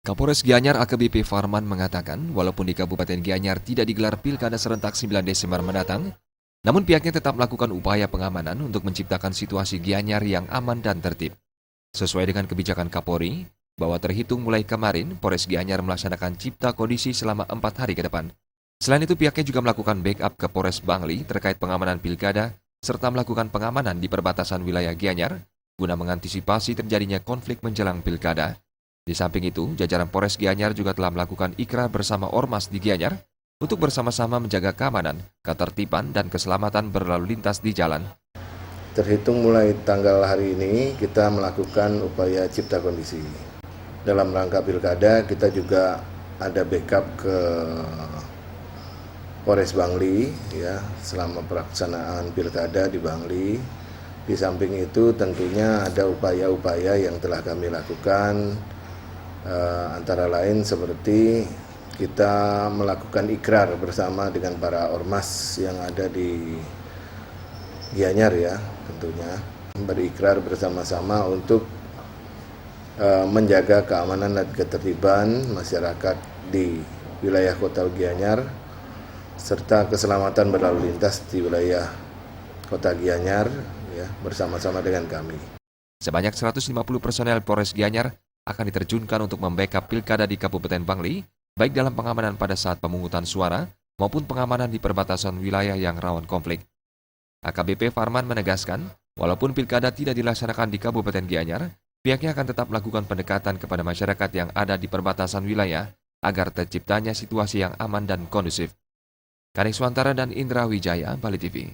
Kapolres Gianyar AKBP Farman mengatakan, walaupun di Kabupaten Gianyar tidak digelar Pilkada serentak 9 Desember mendatang, namun pihaknya tetap melakukan upaya pengamanan untuk menciptakan situasi Gianyar yang aman dan tertib. Sesuai dengan kebijakan Kapolri, bahwa terhitung mulai kemarin, Polres Gianyar melaksanakan cipta kondisi selama 4 hari ke depan. Selain itu, pihaknya juga melakukan backup ke Polres Bangli terkait pengamanan Pilkada, serta melakukan pengamanan di perbatasan wilayah Gianyar, guna mengantisipasi terjadinya konflik menjelang Pilkada. Di samping itu, jajaran Polres Gianyar juga telah melakukan ikrar bersama Ormas di Gianyar untuk bersama-sama menjaga keamanan, ketertiban, dan keselamatan berlalu lintas di jalan. Terhitung mulai tanggal hari ini, kita melakukan upaya cipta kondisi. Dalam rangka Pilkada, kita juga ada backup ke Polres Bangli, ya, selama pelaksanaan Pilkada di Bangli. Di samping itu tentunya ada upaya-upaya yang telah kami lakukan, antara lain seperti kita melakukan ikrar bersama dengan para ormas yang ada di Gianyar, ya, tentunya berikrar bersama-sama untuk menjaga keamanan dan ketertiban masyarakat di wilayah Kota Gianyar serta keselamatan berlalu lintas di wilayah Kota Gianyar, ya, bersama-sama dengan kami. Sebanyak 150 personel Polres Gianyar akan diterjunkan untuk membackup Pilkada di Kabupaten Bangli, baik dalam pengamanan pada saat pemungutan suara maupun pengamanan di perbatasan wilayah yang rawan konflik. AKBP Farman menegaskan, walaupun Pilkada tidak dilaksanakan di Kabupaten Gianyar, pihaknya akan tetap melakukan pendekatan kepada masyarakat yang ada di perbatasan wilayah agar terciptanya situasi yang aman dan kondusif. Kanik Swantara dan Indra Wijaya, Bali TV.